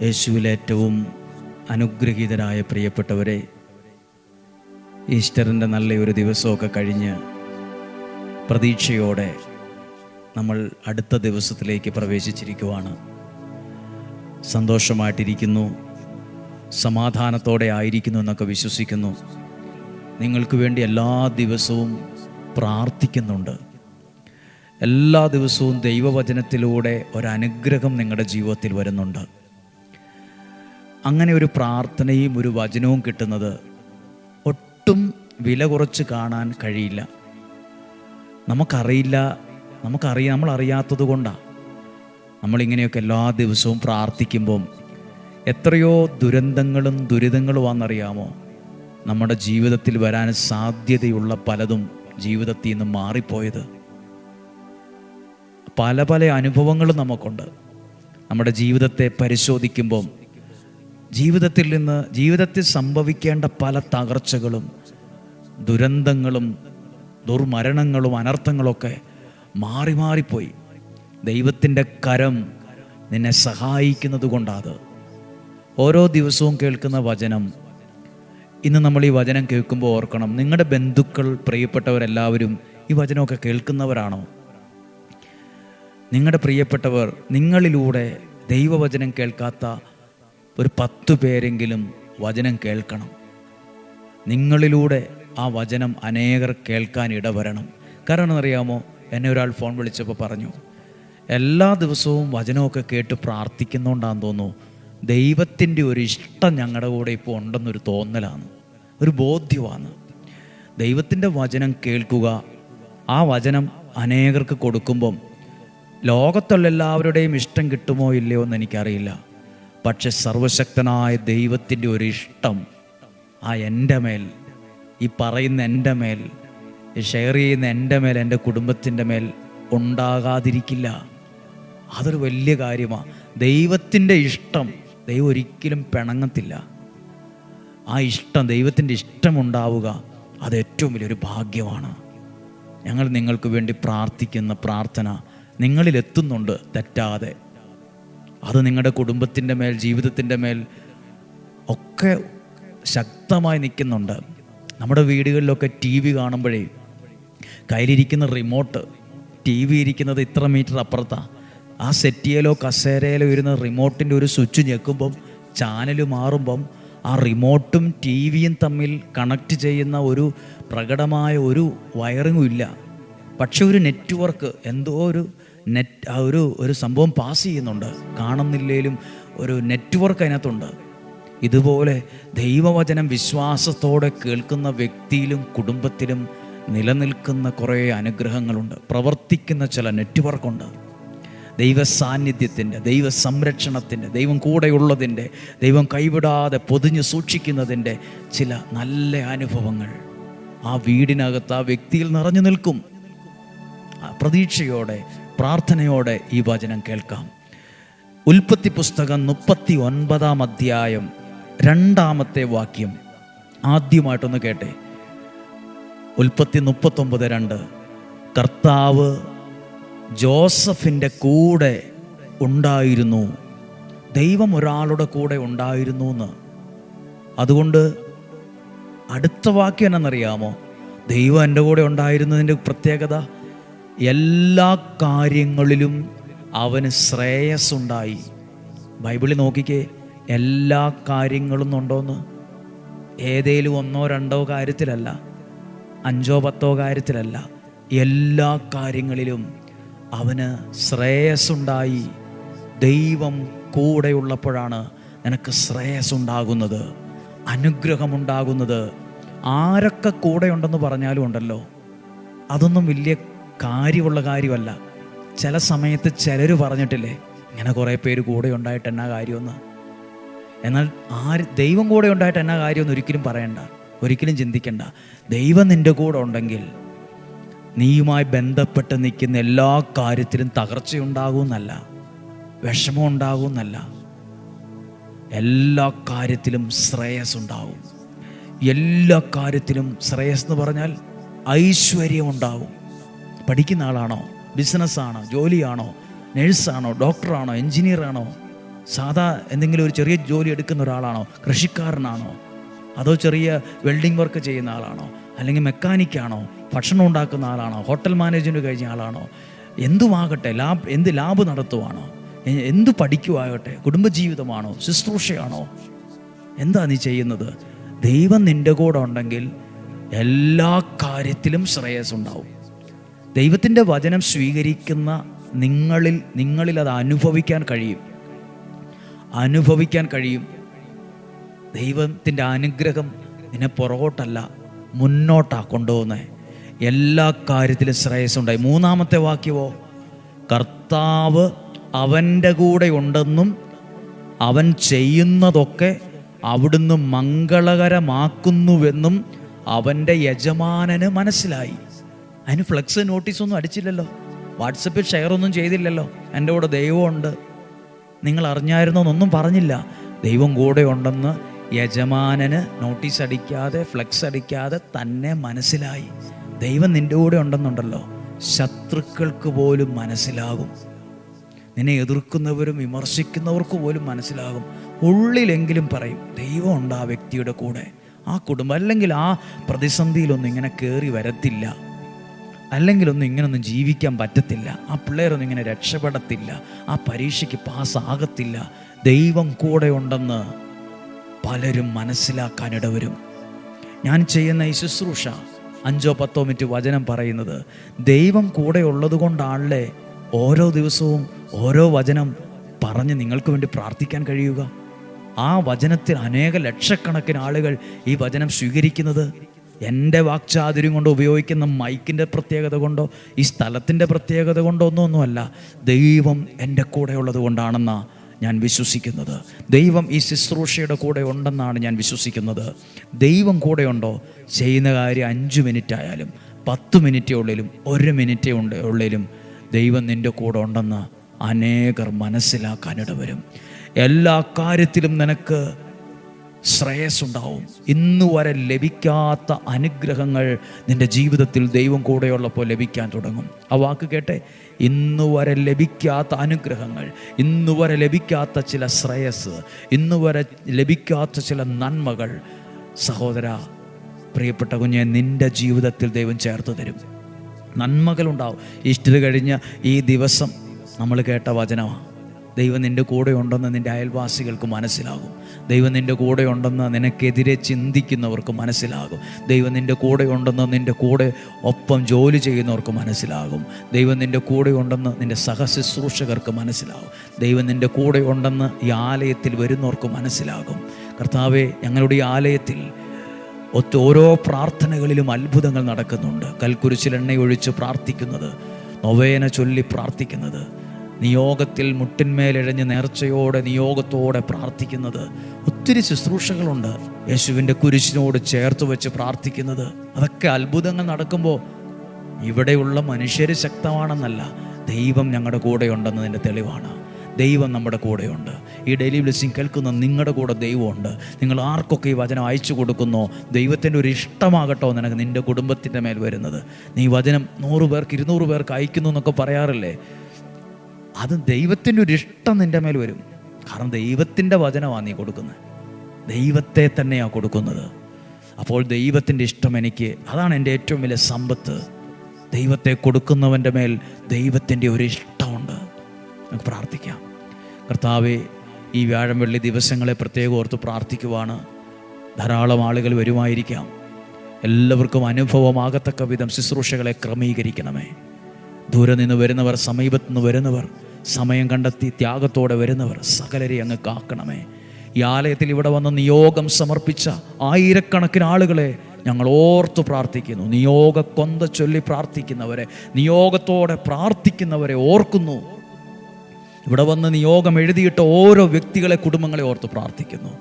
യേശുവിൽ ഏറ്റവും അനുഗ്രഹീതരായ പ്രിയപ്പെട്ടവരെ, ഈസ്റ്ററിൻ്റെ നല്ലൊരു ദിവസമൊക്കെ കഴിഞ്ഞ് പ്രതീക്ഷയോടെ നമ്മൾ അടുത്ത ദിവസത്തിലേക്ക് പ്രവേശിച്ചിരിക്കുവാണ്. സന്തോഷമായിട്ടിരിക്കുന്നു, സമാധാനത്തോടെ ആയിരിക്കുന്നു എന്നൊക്കെ വിശ്വസിക്കുന്നു. നിങ്ങൾക്ക് വേണ്ടി എല്ലാ ദിവസവും പ്രാർത്ഥിക്കുന്നുണ്ട്. എല്ലാ ദിവസവും ദൈവവചനത്തിലൂടെ ഒരനുഗ്രഹം നിങ്ങളുടെ ജീവിതത്തിൽ വരുന്നുണ്ട്. അങ്ങനെ ഒരു പ്രാർത്ഥനയും ഒരു വചനവും കിട്ടുന്നത് ഒട്ടും വില കുറച്ച് കാണാൻ കഴിയില്ല. നമ്മളറിയാത്തത് കൊണ്ടാണ് നമ്മളിങ്ങനെയൊക്കെ എല്ലാ ദിവസവും പ്രാർത്ഥിക്കുമ്പം എത്രയോ ദുരിതങ്ങളുമാണെന്നറിയാമോ നമ്മുടെ ജീവിതത്തിൽ വരാൻ സാധ്യതയുള്ള പലതും ജീവിതത്തിൽ നിന്ന് മാറിപ്പോയത്. പല അനുഭവങ്ങളും നമുക്കുണ്ട്. നമ്മുടെ ജീവിതത്തെ പരിശോധിക്കുമ്പം ജീവിതത്തിൽ സംഭവിക്കേണ്ട പല തകർച്ചകളും ദുരന്തങ്ങളും ദുർമരണങ്ങളും അനർത്ഥങ്ങളൊക്കെ മാറിപ്പോയി. ദൈവത്തിൻ്റെ കരം നിന്നെ സഹായിക്കുന്നത് കൊണ്ടാണ്. ഓരോ ദിവസവും കേൾക്കുന്ന വചനം, ഇന്ന് നമ്മൾ ഈ വചനം കേൾക്കുമ്പോൾ ഓർക്കണം, നിങ്ങളുടെ ബന്ധുക്കൾ, പ്രിയപ്പെട്ടവരെല്ലാവരും ഈ വചനമൊക്കെ കേൾക്കുന്നവരാണോ? നിങ്ങളുടെ പ്രിയപ്പെട്ടവർ, നിങ്ങളിലൂടെ ദൈവവചനം കേൾക്കാത്ത ഒരു 10 പേരെങ്കിലും വചനം കേൾക്കണം. നിങ്ങളിലൂടെ ആ വചനം അനേകർ കേൾക്കാൻ ഇടവരണം. കാരണം എന്നറിയാമോ, എന്നെ ഒരാൾ ഫോൺ വിളിച്ചപ്പോൾ പറഞ്ഞു, എല്ലാ ദിവസവും വചനമൊക്കെ കേട്ട് പ്രാർത്ഥിക്കുന്നുകൊണ്ടാന്ന് തോന്നുന്നു, ദൈവത്തിൻ്റെ ഒരു ഇഷ്ടം ഞങ്ങളുടെ കൂടെ ഇപ്പോൾ ഉണ്ടെന്നൊരു തോന്നലാണ്, ഒരു ബോധ്യമാണ്. ദൈവത്തിൻ്റെ വചനം കേൾക്കുക, ആ വചനം അനേകർക്ക് കൊടുക്കുമ്പം ലോകത്തുള്ള എല്ലാവരുടെയും ഇഷ്ടം കിട്ടുമോ ഇല്ലയോ എന്ന് എനിക്കറിയില്ല. പക്ഷെ സർവശക്തനായ ദൈവത്തിൻ്റെ ഒരു ഇഷ്ടം ആ എൻ്റെ മേൽ, ഈ പറയുന്ന എൻ്റെ മേൽ, ഈ ഷെയർ ചെയ്യുന്ന എൻ്റെ മേൽ, എൻ്റെ കുടുംബത്തിൻ്റെ മേൽ ഉണ്ടാകാതിരിക്കില്ല. അതൊരു വലിയ കാര്യമാണ്. ദൈവത്തിൻ്റെ ഇഷ്ടം, ദൈവം ഒരിക്കലും പിണങ്ങത്തില്ല. ആ ഇഷ്ടം, ദൈവത്തിൻ്റെ ഇഷ്ടമുണ്ടാവുക, അത് ഏറ്റവും വലിയൊരു ഭാഗ്യമാണ്. ഞങ്ങൾ നിങ്ങൾക്ക് വേണ്ടി പ്രാർത്ഥിക്കുന്ന പ്രാർത്ഥന നിങ്ങളിലെത്തുന്നുണ്ട് തെറ്റാതെ. അത് നിങ്ങളുടെ കുടുംബത്തിൻ്റെ മേൽ, ജീവിതത്തിൻ്റെ മേൽ ഒക്കെ ശക്തമായി നിൽക്കുന്നുണ്ട്. നമ്മുടെ വീടുകളിലൊക്കെ TV കാണുമ്പോഴേ കയ്യിലിരിക്കുന്ന റിമോട്ട്, TV ഇരിക്കുന്നത് ഇത്ര മീറ്റർ അപ്പുറത്താണ്. ആ സെറ്റിയിലോ കസേരയിലോ ഇരുന്ന റിമോട്ടിൻ്റെ ഒരു സ്വിച്ച് ഞെക്കുമ്പം, ചാനൽ മാറുമ്പം ആ റിമോട്ടും TVയും തമ്മിൽ കണക്ട് ചെയ്യുന്ന ഒരു പ്രകടമായ ഒരു വയറിങ്ങും ഇല്ല. പക്ഷെ ഒരു നെറ്റ്വർക്ക്, എന്തോ ഒരു സംഭവം പാസ് ചെയ്യുന്നുണ്ട്. കാണുന്നില്ലേലും ഒരു നെറ്റ്വർക്ക് അതിനകത്തുണ്ട്. ഇതുപോലെ ദൈവവചനം വിശ്വാസത്തോടെ കേൾക്കുന്ന വ്യക്തിയിലും കുടുംബത്തിലും നിലനിൽക്കുന്ന കുറേ അനുഗ്രഹങ്ങളുണ്ട്. പ്രവർത്തിക്കുന്ന ചില നെറ്റ്വർക്കുണ്ട്. ദൈവ സാന്നിധ്യത്തിൻ്റെ, ദൈവ സംരക്ഷണത്തിൻ്റെ, ദൈവം കൂടെയുള്ളതിൻ്റെ, ദൈവം കൈവിടാതെ പൊതിഞ്ഞ് സൂക്ഷിക്കുന്നതിൻ്റെ ചില നല്ല അനുഭവങ്ങൾ ആ വീടിനകത്ത്, ആ വ്യക്തിയിൽ നിറഞ്ഞു നിൽക്കും. പ്രതീക്ഷയോടെ, പ്രാർത്ഥനയോടെ ഈ വചനം കേൾക്കാം. ഉൽപ്പത്തി പുസ്തകം 39-ാം അധ്യായം 2-ാമത്തെ വാക്യം ആദ്യമായിട്ടൊന്ന് കേട്ടെ. ഉൽപ്പത്തി 39:2. കർത്താവ് ജോസഫിൻ്റെ കൂടെ ഉണ്ടായിരുന്നു. ദൈവം ഒരാളുടെ കൂടെ ഉണ്ടായിരുന്നു എന്ന്. അതുകൊണ്ട് അടുത്ത വാക്യം എന്നറിയാമോ, ദൈവം എൻ്റെ കൂടെ ഉണ്ടായിരുന്നതിൻ്റെ പ്രത്യേകത, എല്ലാ കാര്യങ്ങളിലും അവന് ശ്രേയസ്സുണ്ടായി. ബൈബിളിൽ നോക്കിക്കേ, എല്ലാ കാര്യങ്ങളും ഉണ്ടോന്ന്. ഏതേലും 1-2 കാര്യത്തിലല്ല, 5-10 കാര്യത്തിലല്ല, എല്ലാ കാര്യങ്ങളിലും അവന് ശ്രേയസ്സുണ്ടായി. ദൈവം കൂടെയുള്ളപ്പോഴാണ് നിനക്ക് ശ്രേയസ്സുണ്ടാകുന്നത്, അനുഗ്രഹമുണ്ടാകുന്നത്. ആരൊക്കെ കൂടെയുണ്ടെന്ന് പറഞ്ഞാലും ഉണ്ടല്ലോ, അതൊന്നും വലിയ കാര്യമുള്ള കാര്യമല്ല. ചില സമയത്ത് ചിലർ പറഞ്ഞിട്ടില്ലേ, ഇങ്ങനെ കുറേ പേര് കൂടെ ഉണ്ടായിട്ട് എന്നാ കാര്യമെന്ന്. എന്നാൽ ദൈവം കൂടെ ഉണ്ടായിട്ട് എന്നാ കാര്യമെന്ന് ഒരിക്കലും പറയണ്ട, ഒരിക്കലും ചിന്തിക്കണ്ട. ദൈവം നിൻ്റെ കൂടെ ഉണ്ടെങ്കിൽ നീയുമായി ബന്ധപ്പെട്ട് നിൽക്കുന്ന എല്ലാ കാര്യത്തിലും തകർച്ചയുണ്ടാകുമെന്നല്ല, വിഷമം ഉണ്ടാകുമെന്നല്ല, എല്ലാ കാര്യത്തിലും ശ്രേയസ് ഉണ്ടാവും. എല്ലാ കാര്യത്തിലും ശ്രേയസ് എന്ന് പറഞ്ഞാൽ ഐശ്വര്യം ഉണ്ടാവും. പഠിക്കുന്ന ആളാണോ, ബിസിനസ്സാണോ, ജോലിയാണോ, നഴ്സാണോ, ഡോക്ടറാണോ, എൻജിനീയറാണോ, സാധാ എന്തെങ്കിലും ഒരു ചെറിയ ജോലി എടുക്കുന്ന ഒരാളാണോ? കൃഷിക്കാരനാണോ? അതോ ചെറിയ വെൽഡിംഗ് വർക്ക് ചെയ്യുന്ന ആളാണോ? അല്ലെങ്കിൽ മെക്കാനിക്കാണോ? ഭക്ഷണം ഉണ്ടാക്കുന്ന ആളാണോ? ഹോട്ടൽ മാനേജ്മെൻറ്റ് കഴിഞ്ഞ ആളാണോ? എന്തുമാകട്ടെ, എന്ത് ലാബ് നടത്തുവാണോ? എന്തു പഠിക്കുവാകട്ടെ, കുടുംബജീവിതമാണോ, ശുശ്രൂഷയാണോ, എന്താ നീ ചെയ്യുന്നത്? ദൈവം നിൻ്റെ കൂടെ ഉണ്ടെങ്കിൽ എല്ലാ കാര്യത്തിലും ശ്രേയസ്സുണ്ടാവും. ദൈവത്തിൻ്റെ വചനം സ്വീകരിക്കുന്ന നിങ്ങളിൽ അത് അനുഭവിക്കാൻ കഴിയും. ദൈവത്തിൻ്റെ അനുഗ്രഹം നിന്നെ പുറകോട്ടല്ല, മുന്നോട്ടാണ് കൊണ്ടുപോകുന്നത്. എല്ലാ കാര്യത്തിലും ശ്രേയസ്സുണ്ടായി. 3-ാമത്തെ വാക്യമോ, കർത്താവ് അവൻ്റെ കൂടെ ഉണ്ടെന്നും അവൻ ചെയ്യുന്നതൊക്കെ അവിടുന്ന് മംഗളകരമാക്കുന്നുവെന്നും അവൻ്റെ യജമാനന് മനസ്സിലായി. അതിന് ഫ്ലെക്സ് നോട്ടീസൊന്നും അടിച്ചില്ലല്ലോ, വാട്സപ്പിൽ ഷെയറൊന്നും ചെയ്തില്ലല്ലോ. എൻ്റെ കൂടെ ദൈവമുണ്ട്, നിങ്ങൾ അറിഞ്ഞായിരുന്നോന്നൊന്നും പറഞ്ഞില്ല. ദൈവം കൂടെ ഉണ്ടെന്ന് യജമാനന് നോട്ടീസ് അടിക്കാതെ, ഫ്ലെക്സ് അടിക്കാതെ തന്നെ മനസ്സിലായി. ദൈവം നിൻ്റെ കൂടെ ഉണ്ടെന്നുണ്ടല്ലോ, ശത്രുക്കൾക്ക് പോലും മനസ്സിലാകും. നിന്നെ എതിർക്കുന്നവരും വിമർശിക്കുന്നവർക്ക് പോലും മനസ്സിലാകും. ഉള്ളിലെങ്കിലും പറയും, ദൈവമുണ്ട് ആ വ്യക്തിയുടെ കൂടെ, ആ കുടുംബം, അല്ലെങ്കിൽ ആ പ്രതിസന്ധിയിലൊന്നും ഇങ്ങനെ കയറി വരത്തില്ല, അല്ലെങ്കിലൊന്നും ഇങ്ങനൊന്നും ജീവിക്കാൻ പറ്റത്തില്ല, ആ പിള്ളേരൊന്നും ഇങ്ങനെ രക്ഷപ്പെടത്തില്ല, ആ പരീക്ഷയ്ക്ക് പാസ്സാകത്തില്ല. ദൈവം കൂടെ ഉണ്ടെന്ന് പലരും മനസ്സിലാക്കാനിടവരും. ഞാൻ ചെയ്യുന്ന ഈ ശുശ്രൂഷ 5-10 മിനിറ്റ് വചനം പറയുന്നത് ദൈവം കൂടെ ഉള്ളത് കൊണ്ടാണല്ലേ ഓരോ ദിവസവും ഓരോ വചനം പറഞ്ഞ് നിങ്ങൾക്ക് വേണ്ടി പ്രാർത്ഥിക്കാൻ കഴിയുക. ആ വചനത്തിൽ അനേക ലക്ഷക്കണക്കിന് ആളുകൾ ഈ വചനം സ്വീകരിക്കുന്നത് എൻ്റെ വാക്ചാതുര്യം കൊണ്ട്, ഉപയോഗിക്കുന്ന മൈക്കിൻ്റെ പ്രത്യേകത കൊണ്ടോ ഈ സ്ഥലത്തിൻ്റെ പ്രത്യേകത കൊണ്ടോ ഒന്നുമല്ല, ദൈവം എൻ്റെ കൂടെ ഉള്ളത് കൊണ്ടാണെന്നാണ് ഞാൻ വിശ്വസിക്കുന്നത്. ദൈവം ഈ ശുശ്രൂഷയുടെ കൂടെ ഉണ്ടെന്നാണ് ഞാൻ വിശ്വസിക്കുന്നത്. ദൈവം കൂടെയുണ്ടോ? ചെയ്യുന്ന കാര്യം 5 മിനിറ്റ് ആയാലും 10 മിനിറ്റേ ഉള്ളിലും 1 മിനിറ്റേ ഉള്ളിലും ദൈവം നിൻ്റെ കൂടെ ഉണ്ടെന്ന് അനേകർ മനസ്സിലാക്കാനിടവരും. എല്ലാ കാര്യത്തിലും നിനക്ക് ശ്രേയസ്സുണ്ടാവും. ഇന്ന് വരെ ലഭിക്കാത്ത അനുഗ്രഹങ്ങൾ നിൻ്റെ ജീവിതത്തിൽ ദൈവം കൂടെയുള്ളപ്പോൾ ലഭിക്കാൻ തുടങ്ങും. ആ വാക്ക് കേട്ടെ, ഇന്ന് വരെ ലഭിക്കാത്ത അനുഗ്രഹങ്ങൾ, ഇന്ന് വരെ ലഭിക്കാത്ത ചില ശ്രേയസ്, ഇന്ന് വരെ ലഭിക്കാത്ത ചില നന്മകൾ, സഹോദര, പ്രിയപ്പെട്ട കുഞ്ഞെ, നിൻ്റെ ജീവിതത്തിൽ ദൈവം ചേർത്ത് തരും. നന്മകളുണ്ടാവും. ഈസ്റ്റർ കഴിഞ്ഞ ഈ ദിവസം നമ്മൾ കേട്ട വചനമാണ്. ദൈവം നിൻ്റെ കൂടെ ഉണ്ടെന്ന് നിൻ്റെ അയൽവാസികൾക്ക് മനസ്സിലാകും. ദൈവം നിൻ്റെ കൂടെ ഉണ്ടെന്ന് നിനക്കെതിരെ ചിന്തിക്കുന്നവർക്ക് മനസ്സിലാകും. ദൈവം നിൻ്റെ കൂടെ ഉണ്ടെന്ന് നിൻ്റെ കൂടെ ഒപ്പം ജോലി ചെയ്യുന്നവർക്ക് മനസ്സിലാകും. ദൈവം നിൻ്റെ കൂടെ ഉണ്ടെന്ന് നിൻ്റെ സഹശുശ്രൂഷകർക്ക് മനസ്സിലാകും. ദൈവം നിൻ്റെ കൂടെ ഉണ്ടെന്ന് ഈ ആലയത്തിൽ വരുന്നവർക്ക് മനസ്സിലാകും. കർത്താവേ, ഞങ്ങളുടെ ഈ ആലയത്തിൽ ഓരോ പ്രാർത്ഥനകളിലും അത്ഭുതങ്ങൾ നടക്കുന്നുണ്ട്. കൽക്കുരിശിൽ എണ്ണയൊഴിച്ച് പ്രാർത്ഥിക്കുന്നത്, നൊവേന ചൊല്ലി പ്രാർത്ഥിക്കുന്നത്, നിയോഗത്തിൽ മുട്ടിന്മേലിഴഞ്ഞ് നേർച്ചയോടെ നിയോഗത്തോടെ പ്രാർത്ഥിക്കുന്നത്, ഒത്തിരി ശുശ്രൂഷകളുണ്ട്. യേശുവിൻ്റെ കുരിശിനോട് ചേർത്ത് വെച്ച് പ്രാർത്ഥിക്കുന്നത്, അതൊക്കെ അത്ഭുതങ്ങൾ നടക്കുമ്പോൾ ഇവിടെയുള്ള മനുഷ്യർ ശക്തമാണെന്നല്ല, ദൈവം ഞങ്ങളുടെ കൂടെയുണ്ടെന്നതിൻ്റെ തെളിവാണ്. ദൈവം നമ്മുടെ കൂടെയുണ്ട്. ഈ ഡെയിലി ബ്ലെസ്സിങ് കേൾക്കുന്ന നിങ്ങളുടെ കൂടെ ദൈവമുണ്ട്. നിങ്ങൾ ആർക്കൊക്കെ ഈ വചനം അയച്ചു കൊടുക്കുന്നോ, ദൈവത്തിൻ്റെ ഒരു ഇഷ്ടമാകട്ടോ നിനക്ക് നിൻ്റെ കുടുംബത്തിൻ്റെ മേൽ വരുന്നത്. നീ വചനം 100 പേർക്ക് 200 പേർക്ക് അയക്കുന്നു എന്നൊക്കെ പറയാറില്ലേ, അത് ദൈവത്തിൻ്റെ ഒരു ഇഷ്ടം നിൻ്റെ മേൽ വരും. കാരണം ദൈവത്തിൻ്റെ വചനമാണ് നീ കൊടുക്കുന്നത്, ദൈവത്തെ തന്നെയാണ് കൊടുക്കുന്നത്. അപ്പോൾ ദൈവത്തിൻ്റെ ഇഷ്ടം എനിക്ക്, അതാണ് എൻ്റെ ഏറ്റവും വലിയ സമ്പത്ത്. ദൈവത്തെ കൊടുക്കുന്നവൻ്റെ മേൽ ദൈവത്തിൻ്റെ ഒരു ഇഷ്ടമുണ്ട്. നമുക്ക് പ്രാർത്ഥിക്കാം. കർത്താവേ, ഈ വ്യാഴം വെള്ളി ദിവസങ്ങളെ പ്രത്യേകം ഓർത്ത് പ്രാർത്ഥിക്കുവാണ്. ധാരാളം ആളുകൾ വരുമായിരിക്കാം. എല്ലാവർക്കും അനുഭവമാകത്തക്ക വിധം ശുശ്രൂഷകളെ ക്രമീകരിക്കണമേ. ദൂരെ നിന്ന് വരുന്നവർ, സമീപത്തു നിന്ന് വരുന്നവർ, സമയം കണ്ടെത്തി ത്യാഗത്തോടെ വരുന്നവർ, സകലരെ അങ്ങ് കാക്കണമേ. ഈ ആലയത്തിൽ ഇവിടെ വന്ന് നിയോഗം സമർപ്പിച്ച ആയിരക്കണക്കിന് ആളുകളെ ഞങ്ങൾ ഓർത്ത് പ്രാർത്ഥിക്കുന്നു. നിയോഗ കൊന്ത ചൊല്ലി പ്രാർത്ഥിക്കുന്നവരെ, നിയോഗത്തോടെ പ്രാർത്ഥിക്കുന്നവരെ ഓർക്കുന്നു. ഇവിടെ വന്ന് നിയോഗം എഴുതിയിട്ട് ഓരോ വ്യക്തികളെ, കുടുംബങ്ങളെ ഓർത്ത് പ്രാർത്ഥിക്കുന്നു.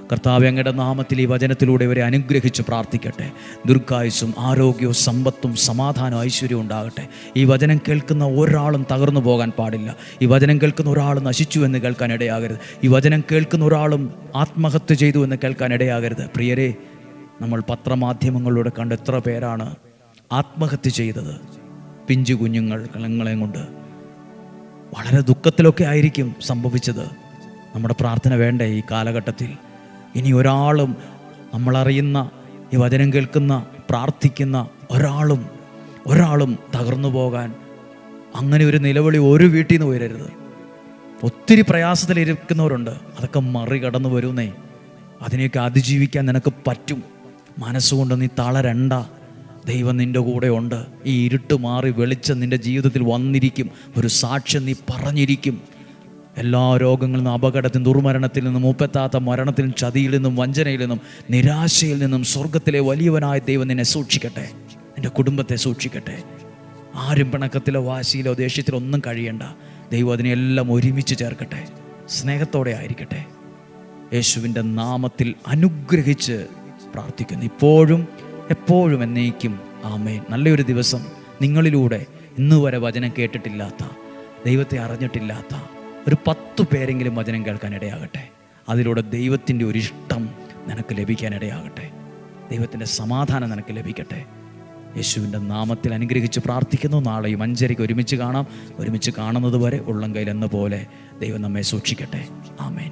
കർത്താവേ, അങ്ങയുടെ നാമത്തിൽ ഈ വചനത്തിലൂടെ ഇവരെ അനുഗ്രഹിച്ച് പ്രാർത്ഥിക്കട്ടെ. ദീർഘായുസ്സും ആരോഗ്യവും സമ്പത്തും സമാധാനവും ഐശ്വര്യവും ഉണ്ടാകട്ടെ. ഈ വചനം കേൾക്കുന്ന ഒരാളും തകർന്നു പോകാൻ പാടില്ല. ഈ വചനം കേൾക്കുന്ന ഒരാൾ നശിച്ചു എന്ന് കേൾക്കാൻ ഇടയാകരുത്. ഈ വചനം കേൾക്കുന്ന ഒരാളും ആത്മഹത്യ ചെയ്തു എന്ന് കേൾക്കാൻ ഇടയാകരുത്. പ്രിയരെ, നമ്മൾ പത്രമാധ്യമങ്ങളിലൂടെ കണ്ട എത്ര പേരാണ് ആത്മഹത്യ ചെയ്തത്? പിഞ്ചു കുഞ്ഞുങ്ങളെയും കൊണ്ട് വളരെ ദുഃഖത്തിലൊക്കെ ആയിരിക്കും സംഭവിച്ചത്. നമ്മുടെ പ്രാർത്ഥന വേണ്ടേ ഈ കാലഘട്ടത്തിൽ? ഇനി ഒരാളും, നമ്മളറിയുന്ന ഈ വചനം കേൾക്കുന്ന പ്രാർത്ഥിക്കുന്ന ഒരാളും തകർന്നു പോകാൻ അങ്ങനെ ഒരു നിലവിളി ഒരു വീട്ടിൽ നിന്ന് ഉയരരുത്. ഒത്തിരി പ്രയാസത്തിലിരിക്കുന്നവരുണ്ട്, അതൊക്കെ മറികടന്ന് വരുന്നേ. അതിനെയൊക്കെ അതിജീവിക്കാൻ നിനക്ക് പറ്റും. മനസ്സുകൊണ്ട് നീ തളരണ്ട. ദൈവം നിൻ്റെ കൂടെ ഉണ്ട്. ഈ ഇരുട്ട് മാറി വെളിച്ചം നിൻ്റെ ജീവിതത്തിൽ വന്നിരിക്കും. ഒരു സാക്ഷ്യം നീ പറഞ്ഞിരിക്കും. എല്ലാ രോഗങ്ങളിൽ നിന്നും, അപകടത്തിൽ നിന്നും, ദുർമരണത്തിൽ നിന്നും, മൂപ്പെത്താത്ത മരണത്തിൽ നിന്നും, ചതിയിൽ നിന്നും, വഞ്ചനയിൽ നിന്നും, നിരാശയിൽ നിന്നും സ്വർഗത്തിലെ വലിയവനായ ദൈവം നിന്നെ സൂക്ഷിക്കട്ടെ. നിൻ്റെ കുടുംബത്തെ സൂക്ഷിക്കട്ടെ. ആരും പിണക്കത്തിലോ വാശിയിലോ ദേഷ്യത്തിലോ ഒന്നും കഴിയണ്ട. ദൈവം അതിനെല്ലാം ഒരുമിച്ച് ചേർക്കട്ടെ. സ്നേഹത്തോടെ ആയിരിക്കട്ടെ. യേശുവിൻ്റെ നാമത്തിൽ അനുഗ്രഹിച്ച് പ്രാർത്ഥിക്കുന്നു, ഇപ്പോഴും എപ്പോഴും എന്നേക്കും. ആമേൻ. നല്ലൊരു ദിവസം. നിങ്ങളിലൂടെ ഇന്നുവരെ വചനം കേട്ടിട്ടില്ലാത്ത, ദൈവത്തെ അറിഞ്ഞിട്ടില്ലാത്ത ഒരു 10 പേരെങ്കിലും വചനം കേൾക്കാനിടയാകട്ടെ. അതിലൂടെ ദൈവത്തിൻ്റെ ഒരു ഇഷ്ടം നിനക്ക് ലഭിക്കാനിടയാകട്ടെ. ദൈവത്തിൻ്റെ സമാധാനം നിനക്ക് ലഭിക്കട്ടെ. യേശുവിൻ്റെ നാമത്തിൽ അനുഗ്രഹിച്ച് പ്രാർത്ഥിക്കുന്നു. നാളെയും 5:30 ഒരുമിച്ച് കാണാം. ഒരുമിച്ച് കാണുന്നത് വരെ ഉള്ളം കയ്യിൽ എന്ന പോലെ ദൈവം നമ്മെ സൂക്ഷിക്കട്ടെ. ആമേൻ.